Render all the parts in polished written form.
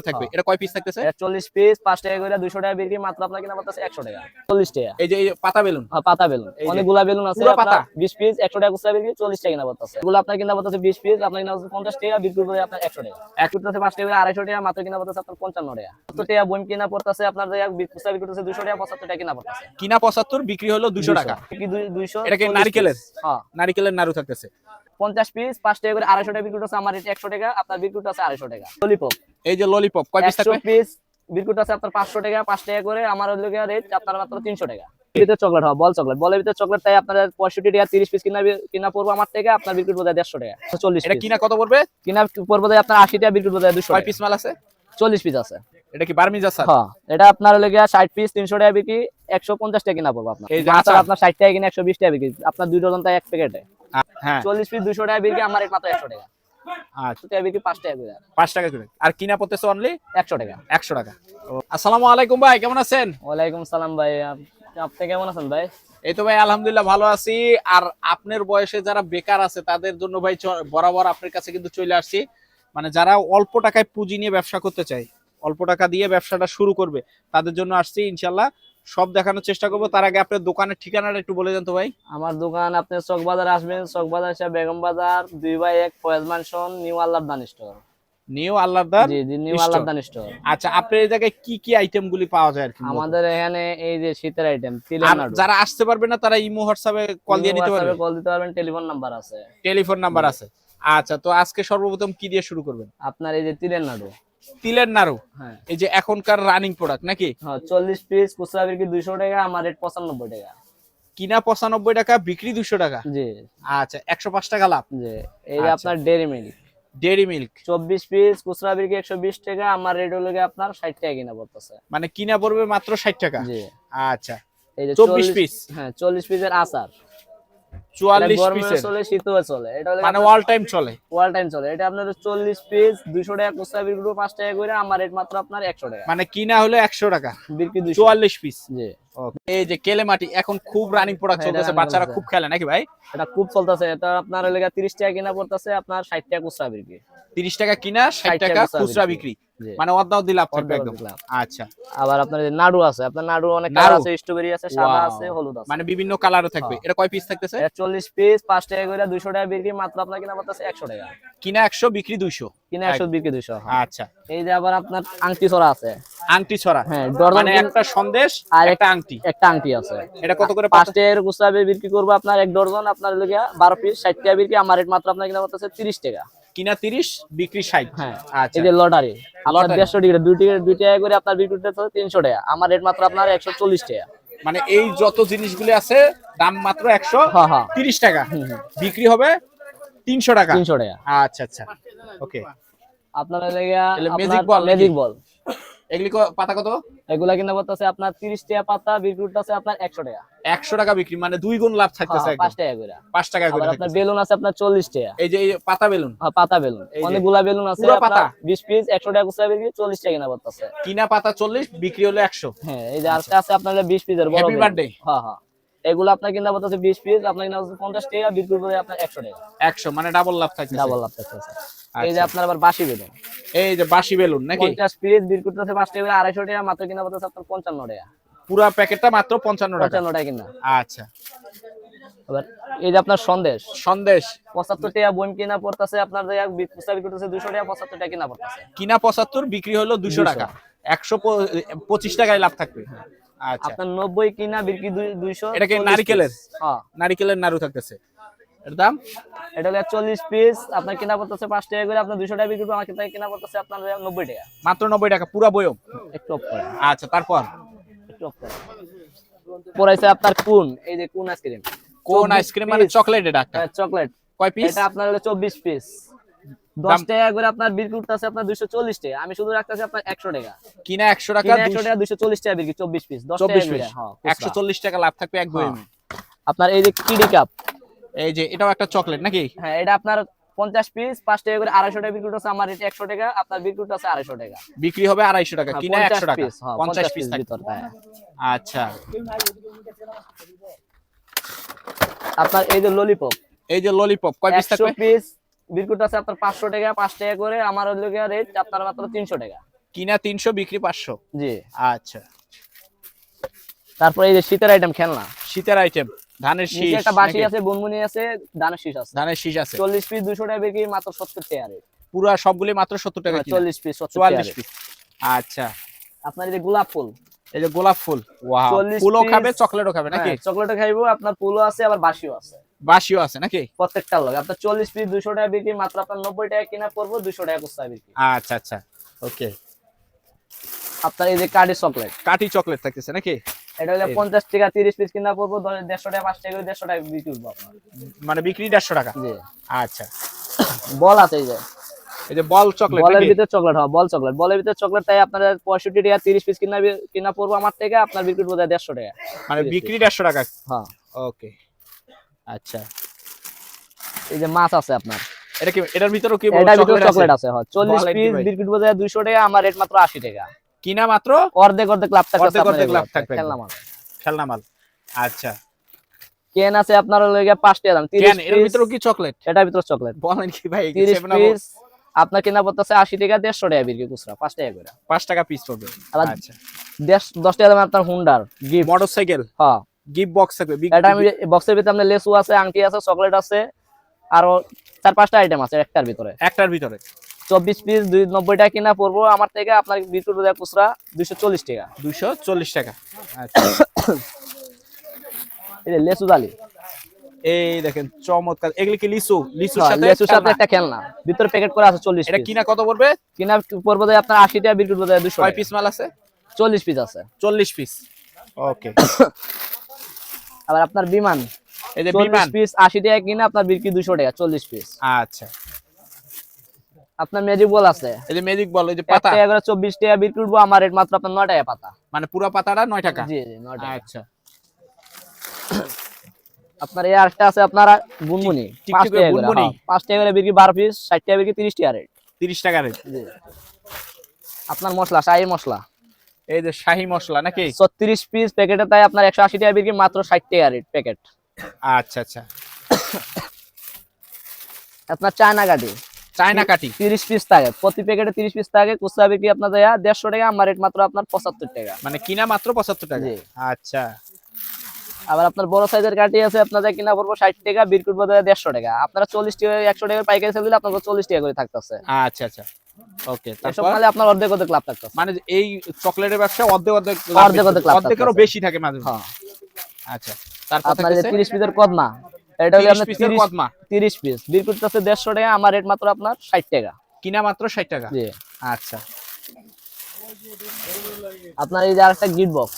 থাকবে। এটা কয় পিস থাকতেছে? 40 পিস 5 টাকা করে 200 টাকা বিক্রি, মাত্র আপনার কিনা পড়তেছে 100 টাকা 40 টাকা। এই যে এই পাতা বেলুন, হ্যাঁ পাতা বেলুন, অনেকগুলা বেলুন আছে পুরো পাতা আপনার 20 পিস 100 টাকা খুচরা বিক্রি, 40 টাকা কিনা পড়তেছে। এগুলো আপনার কিনা পড়তেছে 20 পিস, আপনার কিনা পড়তেছে 50 টাকা, বিক্রি করে আপনার 100 টাকা। এক পড়তেছে 5 টাকা করে 250 টাকা, মাত্র কিনা পড়তেছে আপনার 55 টাকা। 70 টাকা বইম কিনা পড়তেছে আপনার, খুচরা বিক্রি করতেছে 200 টাকা, 75 টাকা কিনা পড়তেছে। কিনা 75, বিক্রি হলো 200 টাকা। কি 200? এটা কি নারকেলের? হ্যাঁ নারকেলের নাড়ু থাকতেছে। 50 পিস 5 টাকা করে 250 টাকা বিক্রি করতেছে, আমার রেট 100 টাকা, আপনার বিক্রি করতেছে 250 টাকা। ললিপপ, এই যে ললিপপ কয় পিস থাকবে? 100 পিস বিক্রি করতেছে আপনার 500 টাকা, 5 টাকা করে, আমার রেট আপনার মাত্র 300 টাকা। ভিতরে চকলেট, হয় বল চকলেট, বলের ভিতরে চকলেট, তাই আপনার 65 টাকা 30 পিস কিনা পড়বো আমার থেকে, আপনার বিক্রি করবো 150 টাকা। 40 এটা পিস কিনা কত পড়বে? কিনা পড়বো আপনার 80 টাকা, বিক্রি করবো 200 কয় টাকা। পিস মাল আছে? 40 পিস আছে। এটা কি বার্মিজ আচার? হ্যাঁ এটা আপনার 60 পিস 300 টাকা বিক্রি, 150 টাকা কিনা পড়বো আপনার। এই যে আচার আচার আপনার 60 টাকা কিনা 120 টাকা বিক্রি, আপনার 2 ডজন তাই এক প্যাকেটে। হ্যাঁ 40 পিস 200 টাকা বিক্রি, আমার রেট মাত্র 100 টাকা। আচ্ছা, টাকা বিক্রি 5 টাকা করে, 5 টাকা করে। আর কিনা পড়তেছে অনলি 100 টাকা। 100 টাকা। আসসালামু আলাইকুম ভাই, কেমন আছেন? ওয়ালাইকুম সালাম ভাই, আপনি কেমন আছেন ভাই? এই তো ভাই আলহামদুলিল্লাহ ভালো আছি। আর আপনার বয়সে যারা বেকার আছে তাদের জন্য ভাই বরাবর আপনার কাছে কিন্তু চলে আসছি। মানে যারা অল্প টাকায় পুঁজি নিয়ে ব্যবসা করতে চায়, অল্প টাকা দিয়ে ব্যবসাটা শুরু করবে, তাদের জন্য আসছি। ইনশাল্লাহ সব দেখানোর চেষ্টা করবো। তার আগে আপনার দোকানের ঠিকানাটা একটু বলে দেন তো ভাই। আমার দোকান আপনি চকবাজার আসবেন, চকবাজার এসে Begum Bazar 2/1 Faiz mansion, new Allahdan store. New Allahdar? জি জি, নিউ আল্লাহদান স্টোর। আচ্ছা, আপনার এই জায়গায় কি কি আইটেম গুলি পাওয়া যায় আর কি? আমাদের এখানে এই যে শীতের আইটেম, তিলের আর নাড়ু। যারা আসতে পারবে না তারা ইমো হোয়াটসঅ্যাপে কল দিয়ে নিতে পারবে? কল দিতে পারবেন, টেলিফোন নাম্বার আছে। টেলিফোন নাম্বার আছে। আচ্ছা, তো আজকে সর্বপ্রথম কি দিয়ে শুরু করবেন? আপনার এই যে তিলের নাড়ু। তিলের নাড়ু, হ্যাঁ এই যে এখনকার রানিং প্রোডাক্ট নাকি? হ্যাঁ 40 পিস খুচরা বিক্রি 200 টাকা, আমার রেট 95 টাকা। কিনা 95 টাকা, বিক্রি 200 টাকা। জি আচ্ছা, 105 টাকা লাভ। জি। এই যে আচ্ছা। আপনার dairy milk dairy milk 24 piece খুচরা বিক্রি 120 টাকা, আমার রেট হলো গিয়ে আপনার 60 টাকা কিনা পড়তেছে। মানে কিনা পড়বে মাত্র 60 টাকা। জি। আচ্ছা, এই যে 24 পিস। হ্যাঁ 40 পিসের আচার, 44 গরমে পিসের, চলে শীতেও চলে, এটা হলো মানে অল টাইম চলে। ওয়াল টাইম চলে। এটা আপনার 40 পিস 200 টাকা খুচরা বিক্রি করবো 5 টাকা করে, আমার রেট মাত্র আপনার 100 টাকা, মানে কিনা হলো 100 টাকা, বিক্রি 200। 44 পিস। জি। এই যে কেলে মাটি এখন খুব রানিং প্রোডাক্ট হ্যাঁ, এটা চলতেছে, running বাচ্চারা চলতেছে। খুব খেলে নাকি ভাই? এটা খুব চলতেছে, এটা আপনার হলো গিয়ে 30 টাকা কিনা পড়তেছে, আপনার 60 টাকা খুচরা বিক্রি। 30 টাকা কিনা, 60 টাকা খুচরা বিক্রি, জি। মানে অর্ধেক লাভ থাকবে অর্ধেক একদম। লাভ। আচ্ছা, আবার আপনার এই যে নাড়ু আছে, আপনার নাড়ু অনেক কালার নাড়ু? আছে, স্ট্রবেরি আছে, সাদা Wow! আছে, হলুদ আছে। মানে বিভিন্ন কালারে থাকবে। হ্যাঁ। এটা কয় পিস থাকতেছে? এটা 40 পিস 5 টাকা করে 200 টাকা বিক্রি, মাত্র আপনার কিনা পড়তেছে 100 টাকা। কিনা 100, বিক্রি 200। কিনা 100, বিক্রি 200। আচ্ছা, এই যে আবার আপনার আংটি ছড়া আছে। আংটি ছড়া, হ্যাঁ ডজন, মানে একটা সন্দেশ আর একটা আংটি। একটা আংটি আছে। এটা কত করে? 5 টাকার খুচরা বিক্রি করবো আপনার এক ডজন, আপনার হলো গিয়া 12 পিস 60 টাকা বিক্রি, আমার রেট মাত্র আপনার কিনা পড়তেছে 30 টাকা। কিনা 30, বিক্রি 60। হ্যাঁ। আচ্ছা, এই যে লটারি, আপনার লটারি। 150 টাকা 2 টাকা করে আপনার বিক্রি করতে 300 টাকা, আমার রেট মাত্র আপনার 140 টাকা। মানে এই যত জিনিসগুলো আছে দাম মাত্র হ্যাঁ হ্যাঁ 130 টাকা, বিক্রি হবে 300 টাকা। 300 টাকা। আচ্ছা আচ্ছা, ওকে। আপনার হলো গিয়া ম্যাজিক বল, ম্যাজিক বল, এগুলি পাতা কত? এগুলা কিনা পড়তেছে আপনার 30 টাকা পাতা, বিক্রি করতেছে আপনার 100 টাকা। 100 টাকা বিক্রি, মানে 2 গুণ লাভ থাকতেছে একদম। 5 টাকা করে। 5 টাকা করে আবার আপনার থাকতেছে। বেলুন আছে আপনার 40 টাকা। এই যে এই পাতা বেলুন, হ্যাঁ পাতা বেলুন, এই যে অনেকগুলা বেলুন আছে, পুরো আপনার পাতা? 20 পিস 100 টাকা খুচরা বিক্রি, 40 টাকা কিনা পড়তেছে। কিনা পাতা 40, বিক্রি হলো 100। হ্যাঁ এই যে আরেকটা আছে আপনার 20 পিসের বড় হ্যাপি বেলুন। বার্থডে। হ্যাঁ হ্যাঁ, এগুলো আপনার কিনা পড়তেছে 20 পিস, আপনার কিনা পড়তেছে 50 টাকা, বিক্রি করে আপনার 100 টাকা। 100, মানে ডাবল লাভ থাকতেছে। ডাবল লাভ থাকতেছে। এই যে আচ্ছা। আপনার আবার বাঁশি বেলুন, এই যে বাঁশি বেলুন নাকি? 50 পিস বিক্রি করতেছে 5 টাকা করে, 250 টাকা, মাত্র কিনা পড়তেছে আপনার 55 টাকা। পুরো প্যাকেটটা মাত্র 55 টাকা। 55 টাকা কিনা। আচ্ছা, আবার এই যে আপনার সন্দেশ, সন্দেশ 75 টাকা বইম কিনা পড়তেছে, আপনার খুচরা বিক্রি করতেছে 200 টাকা, 75 টাকা কিনা পড়তেছে। কিনা 75, বিক্রি হলো 200 টাকা, 125 টাকায় লাভ থাকবে। আচ্ছা, আপনার 90 কিনা বিক্রি 200। এটা কি নারকেলের? হ্যাঁ নারকেলের নাড়ু থাকতেছে। এর দাম? এটা হলো 40 পিস, আপনার কিনা পড়তেছে 5 টাকা করে, আপনার 200 টাকা বিক্রি করবে, আমার থেকে কিনা পড়তেছে আপনার 90 টাকা। মাত্র 90 টাকা পুরো বয়ম। একটু অফ করে, আচ্ছা, তারপর একটু অফ করে। পড়াইছে আপনার কোন, এই যে কোন আইসক্রিম। কোন আইসক্রিম, মানে চকলেট? এটা একটা চকলেট কয় পিস? এটা আপনার হলো 24 পিস, 10 টাকা করে আপনার বিক্রি করতেছে আপনার 240 টাকা, আমি শুধু রাখতেছি আপনার 100 টাকা। কিনা 100 টাকা, কিনা 100 টাকা, 240 টাকা বিক্রি, 24 পিস 10 টাকা 24 করে। পিস, হ্যাঁ 140 টাকা লাভ থাকবে এক বয়মে। আপনার এই যে কিডি কাপ, এই যে এটাও একটা চকলেট নাকি? হ্যাঁ এটা আপনার 50 পিস 5 টাকা করে, 250 টাকা বিক্রি করতেছে, আমার রেট 100 টাকা, আপনার বিক্রি করতেছে 250 টাকা। বিক্রি হবে 250 টাকা, কিনা 100 টাকা, 50 পিস থাকবে। ভিতর। আচ্ছা, আপনার এই যে ললিপপ, এই যে ললিপপ কয় পিস 100 থাকবে? পিস বিক্রি করতেছে আপনার 500 টাকা, 5 টাকা করে, আমার হলো গিয়া রেট আপনার মাত্র 300 টাকা। কিনা 300 বিক্রি 500। জি। আচ্ছা, তারপরে এই যে শীতের আইটেম খেলনা, শীতের আইটেম, ধানের নিচে শীষ একটা বাঁশি নাকি? আছে, বুনবুনি আছে, ধানের শীষ আছে। ধানের শীষ আছে। 40 পিস 200 টাকা বিক্রি, মাত্র 70 টাকা রেট। পুরা সবগুলি মাত্র 70 টাকা কিনা। 40 পিস 70 টাকা 44 রেট। পিস। আচ্ছা, আপনার এই যে গোলাপ ফুল, এই যে গোলাপ ফুল, ওয়াও, 40 ফুলও piece। খাবে চকলেটও খাবে নাকি? হ্যাঁ, চকলেটও খাইবো, আপনার ফুলও আছে, আবার বাঁশিও আছে। বাঁশিও আছে নাকি? প্রত্যেকটার লগে আপনার 40 পিস 200 টাকা বিক্রি, মাত্র আপনার 90 টাকা কিনা পড়বো, 200 টাকা খুচরা বিক্রি। আচ্ছা আচ্ছা, ওকে। আপনার এই যে কার্ডি চকলেট, কাটি চকলেট থাকতেছে নাকি? এটা হলো 50 টাকা 30 পিস কিনা পড়বো, 150 টাকা 5 টাকা করে 150 টাকা বিক্রি করবো আপনার। মানে বিক্রি 150 টাকা। জি। আচ্ছা, বল আছে এই যে, এই যে বল চকলেট বলের নাকি? ভিতরে চকলেট, হ্যাঁ বল চকলেট, বলের ভিতরে চকলেট, তাই আপনার 65 টাকা 30 পিস কিনা পড়বো আমার থেকে, আপনার বিক্রি করবো 150 টাকা। মানে বিক্রি 150 টাকা। হ্যাঁ। ওকে, আচ্ছা। এই যে মাছ আছে আপনার, এটা কি, এটার ভিতরে কি এটার ভিতরে চকলেট চকলেট আছে? আছে, হ্যাঁ 40 বলেন কি পিস ভাই? বিক্রি করবো 200 টাকা, আমার রেট মাত্র 80 টাকা। কিনা মাত্র অর্ধেক অর্ধেক লাভ থাকবে, অর্ধেক অর্ধেক লাভ থাকবে। খেলনা মাল। খেলনা মাল। আচ্ছা, কেন আছে আপনার লগে 5 টাকা দাম, 30 কেন এর পিস, ভিতরে কি চকলেট? এটার ভিতরে চকলেট বলেন কি ভাই? 30 সেভেন আপ পিস আপনার কিনা পড়তেছে 80 টাকা, 150 টাকা বিক্রি খুচরা, 5 টাকা করে। 5 টাকা পিস পড়বে। আবার আচ্ছা, 10 টাকা দাম আপনার হুন্ডার গিফট। মোটরসাইকেল হ্যাঁ, গিফট বক্স থাকবে। এটা আমি বক্সের ভিতরে আপনার লেসু আছে, আংটি আছে, চকলেট আছে, আরো 4-5টা আইটেম আছে একটার ভিতরে। একটার ভিতরে 24 পিস 290 টাকা কিনা পড়বো আমার থেকে, আপনার বিক্রি করবো খুচরা 240 টাকা। 240 টাকা। আচ্ছা, এই যে লেসু জালি, এই দেখেন চমৎকার। এগুলি কি লিচু? লিচুর সাথে লেসুর সাথে খেলনা। একটা খেলনা, ভিতরে প্যাকেট করে আছে 40 এটা পিস। কিনা কত পড়বে? কিনা পড়বো আপনার 80 টাকা, বিক্রি করবো 200 কয় টাকা। পিস মাল আছে? 40 পিস আছে। 40 পিস। ওকে। আবার আপনার বিমান, এই যে 40 বিমান। পিস 80 টাকা কিনা, আপনার বিক্রি 200 টাকা 40 পিস। আচ্ছা, আপনার ম্যাজিক বল আছে, এই যে ম্যাজিক বল, এই যে 1 পাতা, টাকা করে 24 টাকা বিক্রি করবো, আমার রেট মাত্র আপনার 9 টাকা পাতা। মানে পুরো পাতাটা 9 টাকা। জি জি 9 টাকা। আচ্ছা, আপনার এই আরেকটা আছে আপনার বুনবুনি, 5 টিকটিকি টাকা করে, বুনবুনি। 5 টাকা করে বিক্রি, 12 পিস 60 টাকা বিক্রি, 30 টাকা রেট। 30 টাকা রেট। জি। আপনার মশলা, শাহী মশলা, এই যে শাহী মশলা নাকি? 36 পিস প্যাকেটে, তাই আপনার 180 টাকা বিক্রি, মাত্র 60 টাকা রেট প্যাকেট। আচ্ছা আচ্ছা, আপনার চায়না কাঠি, চায়না কাটি 30 পিস থাকে, প্রতি প্যাকেটে 30 পিস থাকে, খুচরা বিক্রি আপনার দেয়া 150 টাকা, আমার রেট মাত্র আপনার 75 টাকা। মানে কিনা মাত্র 75 টাকা। জি। আচ্ছা, আবার আপনার বড় সাইজের কাঠি আছে, আপনাদের কিনা পড়বো 60 টাকা, বিক্রি করবো 150 টাকা। আপনারা 40 টাকা 100 টাকা পাইকারি সেল দিলে আপনার 40 টাকা করে থাকতেছে। আচ্ছা আচ্ছা, ওকে। এসব তারপর মালে আপনার অর্ধেক অর্ধেক লাভ থাকতেছে। মানে এই চকলেটের ব্যবসা অর্ধেক অর্ধেক অর্ধেক অর্ধেক লাভ অর্ধেকেরও থাকতেছে। বেশি থাকে মাঝে মাঝে। হ্যাঁ। আচ্ছা, তারপর আপনার যে থাকতেছে 30 পিসের কদমা, এটা হলো 30 আপনার পিসের কদমা। 30 পিস বিক্রি করতেছে 150 টাকা, আমার রেট মাত্র আপনার 60 টাকা। কিনা মাত্র 60 টাকা। জি। আচ্ছা, আপনার এই যে আরেকটা গিফট বক্স,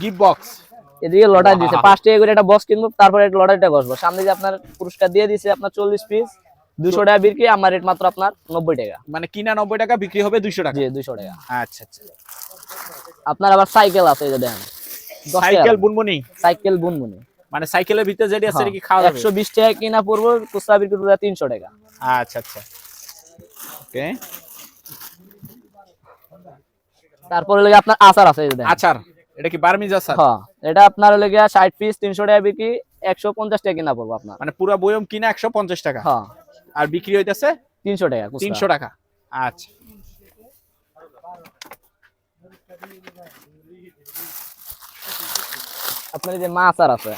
গিফট বক্স। এদিকে লটারি দিছে, বাহ। 5 টাকা করে একটা বক্স কিনবো, তারপরে লটারিটা বসবো। সামনে যে আপনার পুরস্কার দিয়ে দিছে আপনার 40 পিস 200 টাকা বিক্রি, আমার রেট মাত্র আপনার 90 টাকা। মানে কিনা 90 টাকা, বিক্রি হবে 200 টাকা। জি 200 টাকা। আচ্ছা আচ্ছা, আপনার আবার সাইকেল আছে, এই যে দেখেন 10 টাকা সাইকেল দাম। বুনবুনি, সাইকেল বুনবুনি, মানে সাইকেলের ভিতরে যেটা আছে হ্যাঁ, এটা কি খাওয়া যাবে? 120 টাকা কিনা পড়বো, খুচরা বিক্রি করবো 300 টাকা। আচ্ছা আচ্ছা, ওকে। তারপরে লাগে আপনার আচার আছে, এই যে দেখেন। আচার, এটা কি বার্মিজ আচার? হ্যাঁ, এটা আপনার লাগে 60 পিস 300 টাকা বিক্রি, 150 টাকা কিনা পড়বো আপনার। মানে পুরো বয়ম কিনা 150 টাকা, হ্যাঁ, আর বিক্রি হইতাছে 300 টাকা খুচরা। 300 টাকা। আচ্ছা, আপনার এই যে মাছ আছে,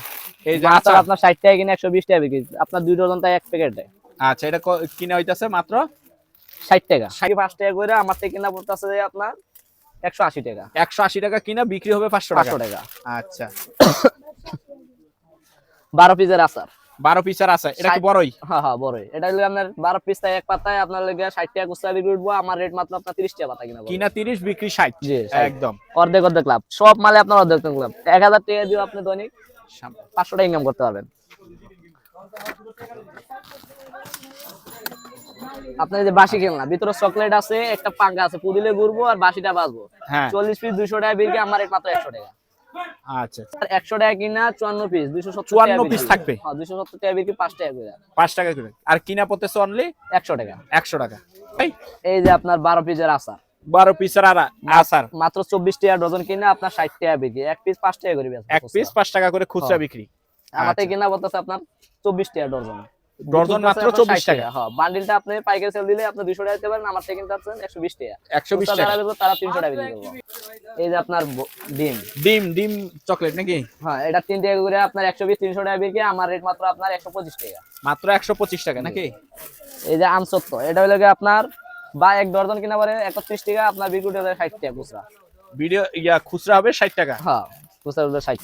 এই যে মাছ আচার। আপনার 60 টাকা কিনে 120 টাকা বিক্রি, আপনার 2 ডজন তাই এক প্যাকেটে আচ্ছা, এটা কিনা হইতাছে মাত্র 60 টাকা। 5 টাকা করে আমার থেকে কিনা পড়তেছে আপনার 180 টাকা। 180 টাকা কিনা, বিক্রি হবে 500 টাকা। 500 টাকা। আচ্ছা, 12 পিসের আচার, 12 পিসের আছে, এটা কি বড়ই? হ্যাঁ হ্যাঁ বড়ই। এটা হলো আপনার 12 পিস তাই এক পাতায় আপনার লাগে 60 টাকা খুচরা বিক্রি করবো, আমার রেট মাত্র আপনার 30 টাকা পাতা কিনা পড়বে। কিনা 30, বিক্রি 60। জি 60। একদম। অর্ধেক অর্ধেক লাভ, সব মালে আপনার অর্ধেক অর্ধেক লাভ। 1000 টাকা দিয়ে আপনি দৈনিক 500 টাকা ইনকাম করতে পারবেন। আপনার যে বাসি খেলনা, ভিতরে চকলেট আছে, একটা পাঙ্গা আছে, পুদিলে ঘুরবো আর বাসিটা বাজবো। হ্যাঁ। 40 পিস 200 টাকা বিক্রি, আমার রেট মাত্র 100 টাকা। আচ্ছা, আর 100 টাকা কিনা 54 পিস 270 54 টাকা পিস বিক্রি। থাকবে। হ্যাঁ 270 টাকা বিক্রি, 5 টাকা করে। 5 টাকা করে। আর কিনা পড়তেছে অনলি 100 টাকা। 100 টাকা। এই এই যে আপনার 12 পিসের আচার, 12 পিসের আচার, মাত্র 24 টাকা ডজন কিনা আপনার 60 টাকা বিক্রি, এক পিস 5 টাকা করে বেচবো। এক পিস 5 টাকা করে খুচরা হ্যাঁ। বিক্রি। আমাদের আচ্ছা। কিনা বলতেছে আপনার 24 টাকা ডজন। ডজন মাত্র 24 টাকা। হ্যাঁ, বান্ডিলটা আপনি পাইকারি সেল দিলে আপনি 200 টাকা দিতে পারেন, আমার থেকে কিনতে পাচ্ছেন 120 টাকা। 120 খুচরা টাকা। যারা বেচবে তারা 300 টাকা বিক্রি করবে। এই যে আপনার ডিম, ডিম ডিম চকলেট নাকি? হ্যাঁ এটা 3 টাকা করে আপনার 120 300 টাকা বিক্রি, আমার রেট মাত্র আপনার 125 টাকা। মাত্র 125 টাকা নাকি? এই যে আমসত্ব, এটা হলো গিয়ে আপনার বা এক ডজন কিনা পরে 31 টাকা, আপনার বিক্রি করতে 60 টাকা খুচরা। ভিডিও খুচরা হবে 60 টাকা। হ্যাঁ খুচরা হলো 60।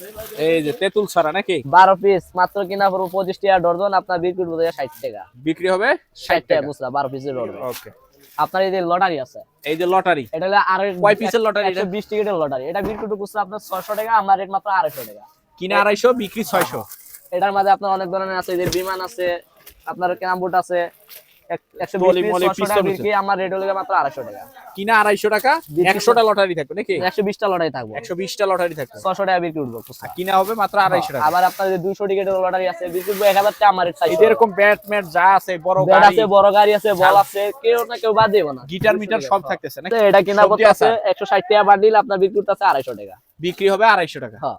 এই যে তেঁতুল ছড়া নাকি? 12 পিস মাত্র কিনা পড়বে 25 টাকা ডজন, আপনার বিক্রি করতে 60 টাকা। বিক্রি হবে 60 60 টাকা টাকা। খুচরা 12 পিসের ডজন। ওকে। আপনার এই যে লটারি আছে, এই যে লটারি, এটা হলো আর কয় পিসের লটারি এটা? 120 টিকেটের লটারি। এটা বিক্রি করতে খুচরা আপনার 600 টাকা, আমার রেট মাত্র 250 টাকা। কিনা 250, বিক্রি 600। এটার মাঝে আপনার অনেক ধরনের আছে, যে বিমান আছে, আপনার ক্যারামবোর্ড আছে, 120 বলি, পিস বলি, 600 টাকা পিস্তল বিক্রি, আমার রেট হলো মাত্র 250 টাকা। কিনা 250 টাকা, বিক্রি 100টা লটারি থাকবে নাকি? 120 টা লটারি থাকবে, 120টা লটারি থাকবে, 600 টাকা বিক্রি করবো খুচরা। কিনা হবে মাত্র 250 টাকা। আবার আপনার যে 200 টিকেটের লটারি আছে, বিক্রি করবো 1000 টাকা, আমার রেট 400 এই যে এরকম ব্যাট ম্যাট যা আছে, বড় ব্যাট গাড়ি আছে, বড় গাড়ি আছে, বল আছে, কেউ না কেউ বাদ দেব না। গিটার মিটার সব থাকতেছে নাকি? তো এটা কিনা সবজি পড়তে আছে আছে? 160 টাকা বান্ডিল, আপনার বিক্রি করতে আছে 250 টাকা। বিক্রি হবে 250 টাকা। হ্যাঁ